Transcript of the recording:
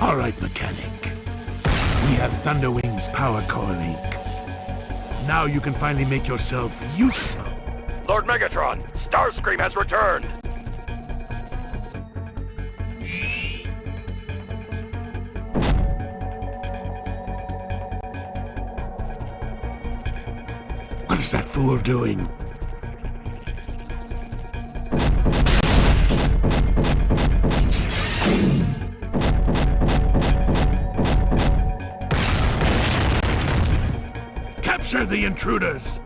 All right, mechanic. We have Thunderwing's power core link. Now you can finally make yourself useful. Lord Megatron, Starscream has returned! What is that fool doing? Capture the intruders!